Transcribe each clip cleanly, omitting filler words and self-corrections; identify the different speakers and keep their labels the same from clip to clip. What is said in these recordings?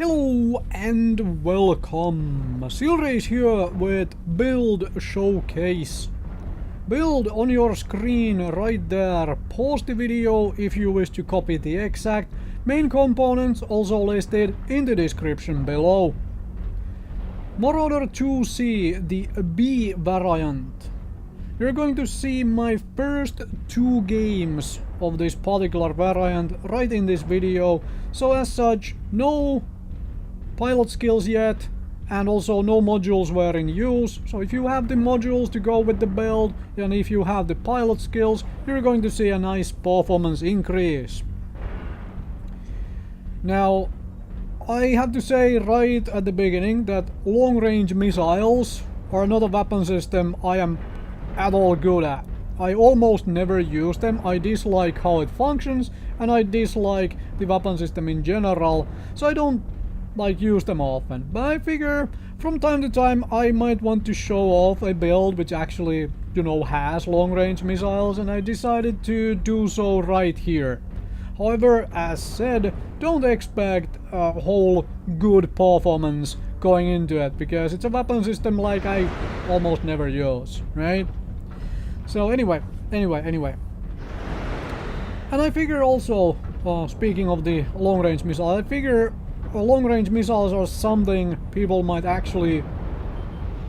Speaker 1: Hello and welcome! Silrace here with Build Showcase. Build on your screen right there. Pause the video if you wish to copy the exact main components, also listed in the description below. Marauder IIC, the B variant. You're going to see my first two games of this particular variant right in this video, so as such, no pilot skills yet, and also no modules were in use. So if you have the modules to go with the build, and if you have the pilot skills, you're going to see a nice performance increase. Now, I have to say right at the beginning that long-range missiles are not a weapon system I am at all good at. I almost never use them. I dislike how it functions, and I dislike the weapon system in general, so I don't use them often. But I figure from time to time I might want to show off a build which actually, has long-range missiles, and I decided to do so right here. However, as said, don't expect a whole good performance going into it, because it's a weapon system like I almost never use, right? So anyway. And I figure also, speaking of the long-range missile, I figure long-range missiles are something people might actually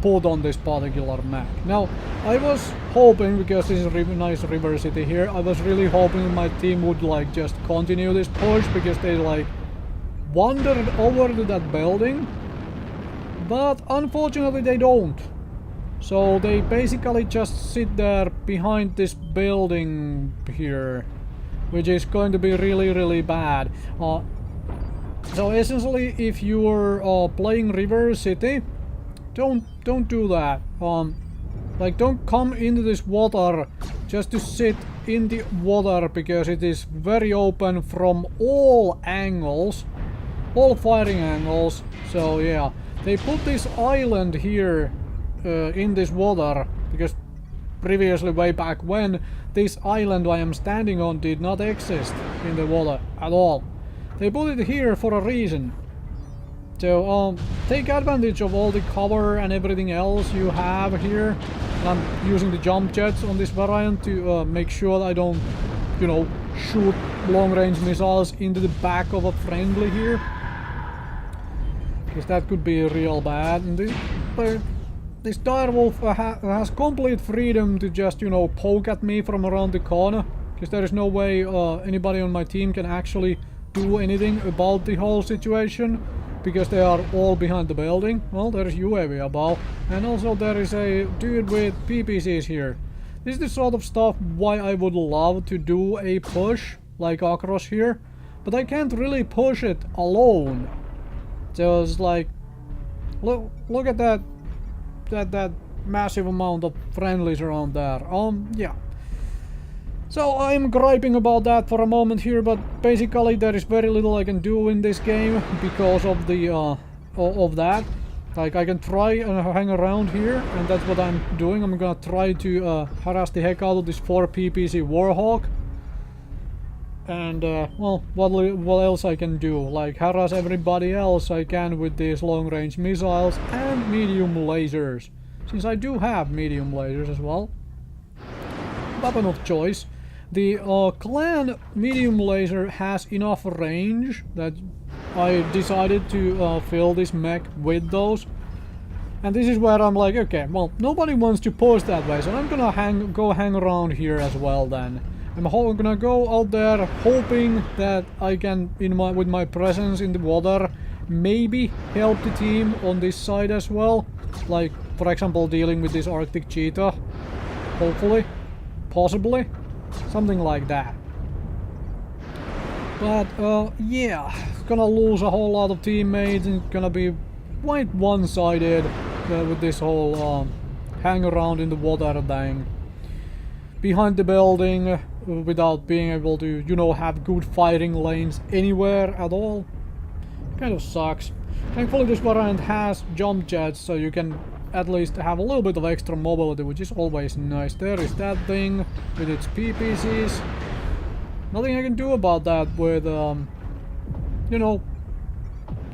Speaker 1: put on this particular map. Now, I was hoping, because this is a nice river city here, I was really hoping my team would just continue this push, because they wandered over to that building, but unfortunately they don't. So they basically just sit there behind this building here, which is going to be really bad. So essentially, if you're playing River City, don't do that. Don't come into this water just to sit in the water, because it is very open from all angles, all firing angles. So yeah, they put this island here in this water, because previously, way back when, this island I am standing on did not exist in the water at all. They put it here for a reason. So take advantage of all the cover and everything else you have here. And I'm using the jump jets on this variant to make sure that I don't, shoot long-range missiles into the back of a friendly here, because that could be real bad. And this direwolf has complete freedom to just, poke at me from around the corner, because there is no way anybody on my team can actually do anything about the whole situation, because they are all behind the building. Well, there is UAV above, and also there is a dude with PPCs here. This is the sort of stuff why I would love to do a push like across here, but I can't really push it alone. Just look at that massive amount of friendlies around there. Yeah. So I'm griping about that for a moment here, but basically there is very little I can do in this game because of the of that. I can try and hang around here, and that's what I'm doing. I'm gonna try to harass the heck out of this 4 PPC Warhawk. And well, what else I can do? Harass everybody else I can with these long-range missiles and medium lasers, since I do have medium lasers as well. Weapon of choice. The clan medium laser has enough range that I decided to fill this mech with those. And this is where I'm like, okay, well, nobody wants to push that way, so I'm gonna go hang around here as well then. I'm gonna go out there hoping that I can, with my presence in the water, maybe help the team on this side as well. For example, dealing with this Arctic cheetah. Hopefully. Possibly. Something like that. But, yeah. Gonna lose a whole lot of teammates, and it's gonna be quite one-sided with this whole hang around in the water thing. Behind the building, without being able to, have good firing lanes anywhere at all. Kind of sucks. Thankfully this variant has jump jets, so you can at least have a little bit of extra mobility, which is always nice. There is that thing with its PPCs. Nothing I can do about that with,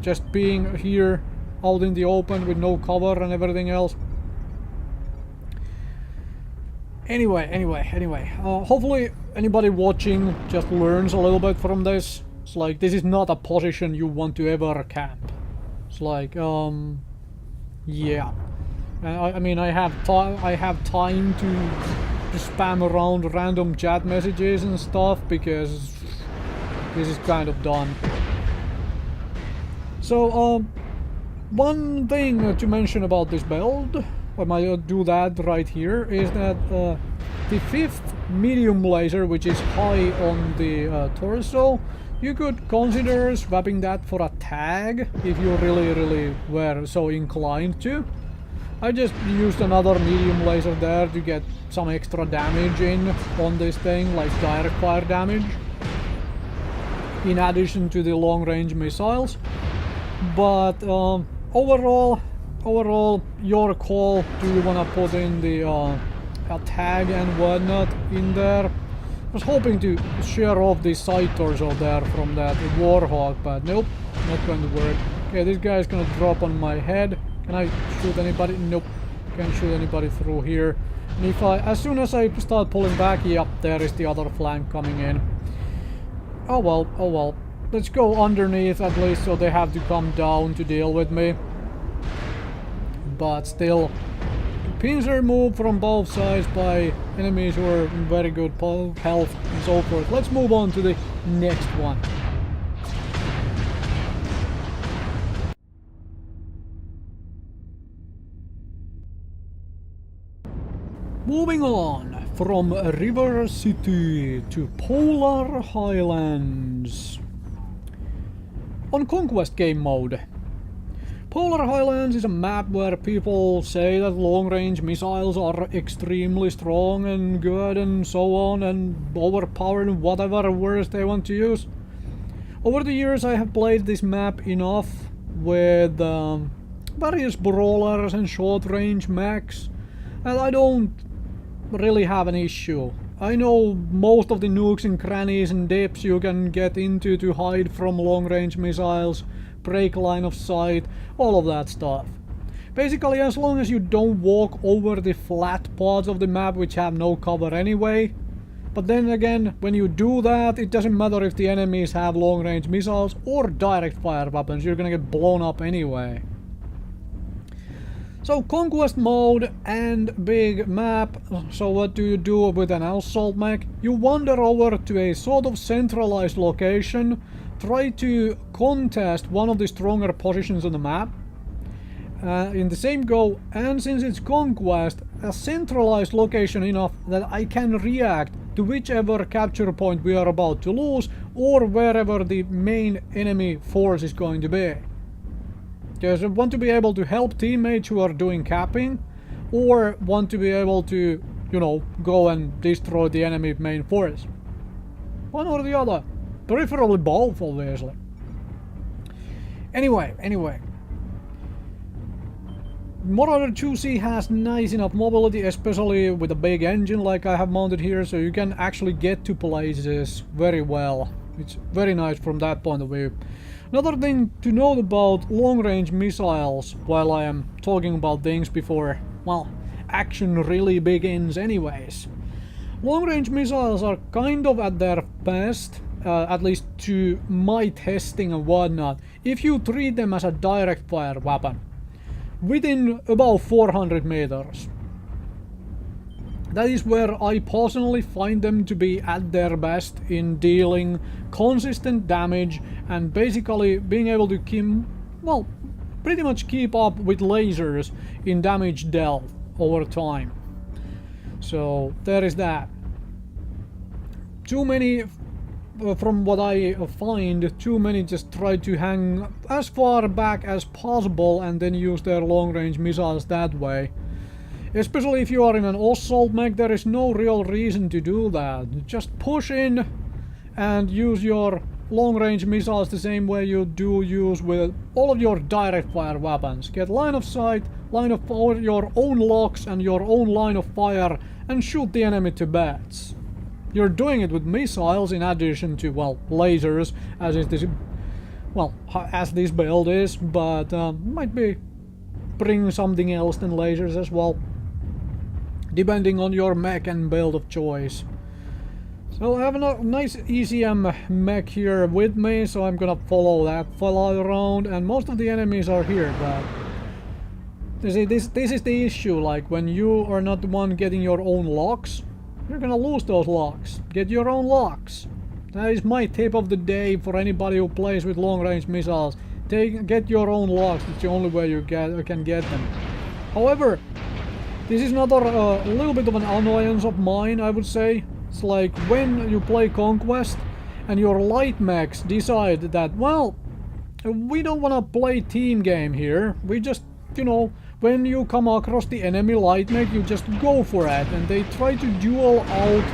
Speaker 1: just being here out in the open with no cover and everything else. Anyway, hopefully anybody watching just learns a little bit from this. It's like, this is not a position you want to ever camp. It's like, yeah. I mean, I have time to spam around random chat messages and stuff, because this is kind of done. So, one thing to mention about this build, I might do that right here, is that the 5th medium laser, which is high on the torso, you could consider swapping that for a tag if you really were so inclined to. I just used another medium laser there to get some extra damage in on this thing, like direct fire damage, in addition to the long range missiles. But overall, your call. Do you want to put in the a tag and whatnot in there? I was hoping to share off the side torso there from that Warhawk, but nope, not going to work. Okay, this guy is gonna drop on my head. Can I shoot anybody? Nope, can't shoot anybody through here. And if as soon as I start pulling back, yep, there is the other flank coming in. Oh well. Let's go underneath at least, so they have to come down to deal with me. But still, pincer move from both sides by enemies who are in very good health and so forth. Let's move on to the next one. Moving on from River City to Polar Highlands. On Conquest game mode. Polar Highlands is a map where people say that long-range missiles are extremely strong and good and so on, and overpowered and whatever words they want to use. Over the years I have played this map enough with various brawlers and short-range mechs, and I don't really have an issue. I know most of the nooks and crannies and dips you can get into to hide from long-range missiles, break line of sight, all of that stuff. Basically, as long as you don't walk over the flat parts of the map which have no cover anyway. But then again, when you do that, it doesn't matter if the enemies have long-range missiles or direct fire weapons, you're gonna get blown up anyway. So, Conquest mode and big map. So what do you do with an assault mech? You wander over to a sort of centralized location, try to contest one of the stronger positions on the map in the same go, and since it's Conquest, a centralized location enough that I can react to whichever capture point we are about to lose, or wherever the main enemy force is going to be. Because I want to be able to help teammates who are doing capping, or want to be able to, you know, go and destroy the enemy main force. One or the other. Preferably both, obviously. Anyway. Marauder IIC has nice enough mobility, especially with a big engine like I have mounted here, so you can actually get to places very well. It's very nice from that point of view. Another thing to note about long-range missiles, while I am talking about things before, well, action really begins anyways. Long-range missiles are kind of at their best, at least to my testing and whatnot, if you treat them as a direct fire weapon, within about 400 meters. That is where I personally find them to be at their best in dealing consistent damage and basically being able to keep, well, pretty much keep up with lasers in damage dealt over time. So there is that. Too many, from what I find, too many just try to hang as far back as possible and then use their long-range missiles that way. Especially if you are in an assault mech, there is no real reason to do that. Just push in and use your long-range missiles the same way you do use with all of your direct fire weapons. Get line of sight, line of fire, your own locks and your own line of fire, and shoot the enemy to bits. You're doing it with missiles in addition to, well, lasers, as is the Well, as this build is, but might be bring something else than lasers as well, depending on your mech and build of choice. So I have a nice ECM mech here with me, so I'm gonna follow that fella around, and most of the enemies are here, but you see, this is the issue, like when you are not the one getting your own locks, you're gonna lose those locks. Get your own locks. That is my tip of the day for anybody who plays with long-range missiles. Get your own locks, it's the only way you can get them. However, this is another little bit of an annoyance of mine, I would say. It's like when you play Conquest and your light mechs decide that, well, we don't want to play team game here. We just, you know, when you come across the enemy light mech, you just go for it. And they try to duel out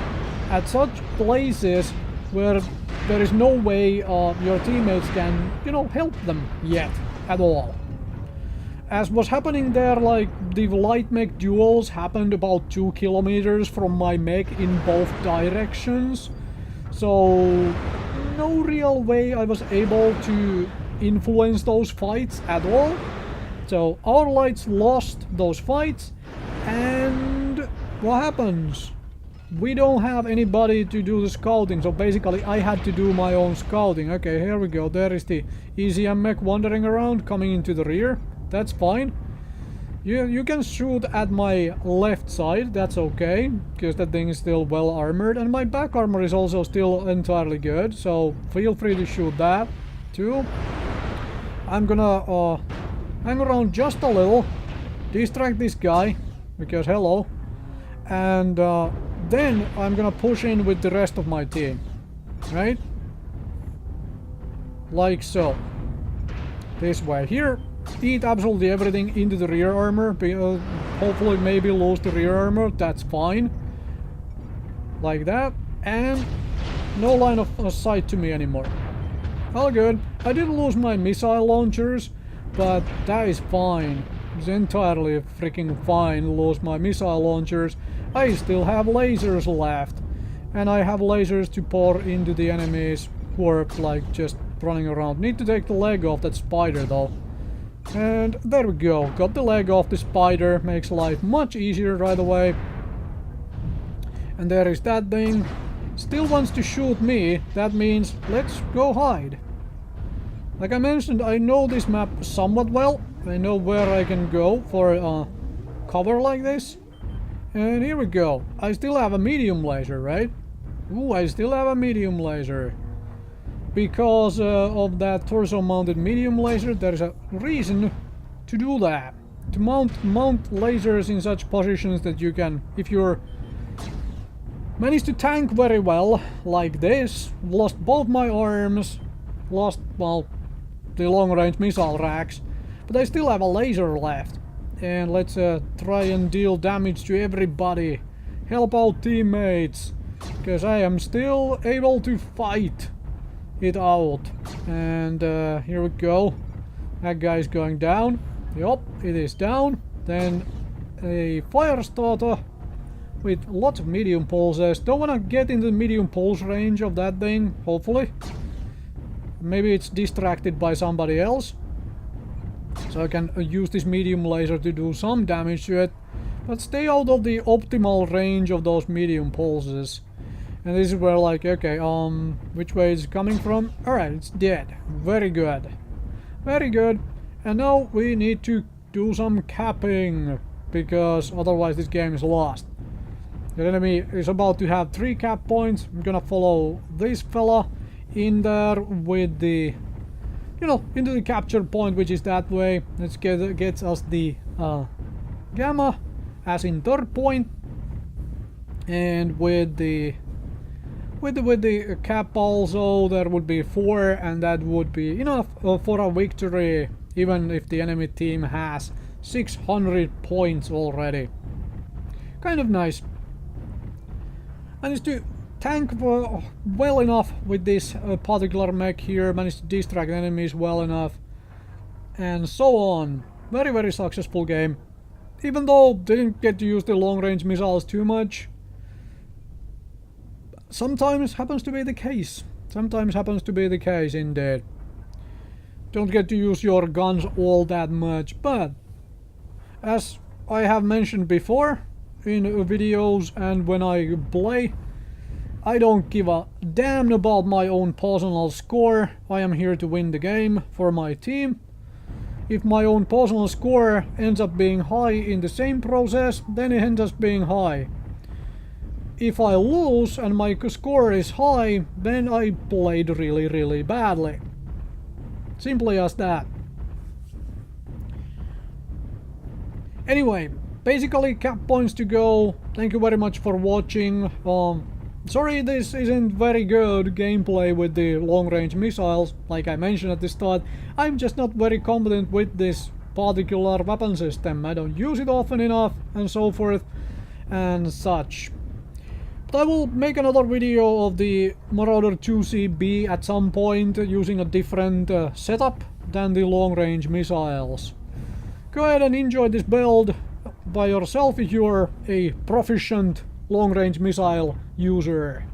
Speaker 1: at such places where there is no way your teammates can, you know, help them yet at all. As was happening there, like the light mech duels happened about 2 kilometers from my mech in both directions. So no real way I was able to influence those fights at all. So our lights lost those fights, and what happens? We don't have anybody to do the scouting, so basically I had to do my own scouting. Okay, here we go. There is the ECM mech wandering around, coming into the rear. That's fine. You can shoot at my left side, that's okay, because that thing is still well armored, and my back armor is also still entirely good, so feel free to shoot that too. I'm gonna hang around just a little, distract this guy, because hello, and then I'm gonna push in with the rest of my team, right? Like so. This way. Here, eat absolutely everything into the rear armor, hopefully maybe lose the rear armor, that's fine. Like that, and no line of sight to me anymore. All good. I did lose my missile launchers, but that is fine. It's entirely freaking fine to lose my missile launchers. I still have lasers left, and I have lasers to pour into the enemies who are like just running around. Need to take the leg off that spider though. And there we go, got the leg off the spider, makes life much easier right away. And there is that thing, still wants to shoot me, that means let's go hide. Like I mentioned, I know this map somewhat well, I know where I can go for cover like this. And here we go, I still have a medium laser, right? Ooh, I still have a medium laser. Because of that torso-mounted medium laser, there is a reason to do that. To mount lasers in such positions that you can, if you're managed to tank very well, like this, lost both my arms, lost, well, the long-range missile racks, but I still have a laser left. And let's try and deal damage to everybody. Help out teammates, because I am still able to fight it out. And here we go. That guy's going down. Yup, it is down. Then a fire starter with lots of medium pulses. Don't want to get into the medium pulse range of that thing, hopefully. Maybe it's distracted by somebody else, so I can use this medium laser to do some damage to it, but stay out of the optimal range of those medium pulses. And this is where, like, okay, which way is it coming from? Alright, it's dead. Very good. Very good. And now we need to do some capping, because otherwise this game is lost. The enemy is about to have 3 cap points. I'm gonna follow this fella in there with the, you know, into the capture point, which is that way. Let's gets us the gamma as in third point, and with the cap also there would be 4, and that would be enough for a victory, even if the enemy team has 600 points already. Kind of nice. Managed to tank well enough with this particular mech here, managed to distract enemies well enough, and so on. Very, very successful game. Even though didn't get to use the long-range missiles too much. Sometimes happens to be the case. Sometimes happens to be the case indeed. don't get to use your guns all that much, but as I have mentioned before in videos and when I play, I don't give a damn about my own personal score. I am here to win the game for my team. If my own personal score ends up being high in the same process, then it ends up being high. If I lose and my score is high, then I played really badly. Simply as that. Anyway, basically cap points to go. Thank you very much for watching. Sorry this isn't very good gameplay with the long-range missiles. Like I mentioned at the start, I'm just not very competent with this particular weapon system. I don't use it often enough and so forth and such. But I will make another video of the Marauder IIC B at some point using a different setup than the long-range missiles. Go ahead and enjoy this build by yourself if you're a proficient long-range missile user.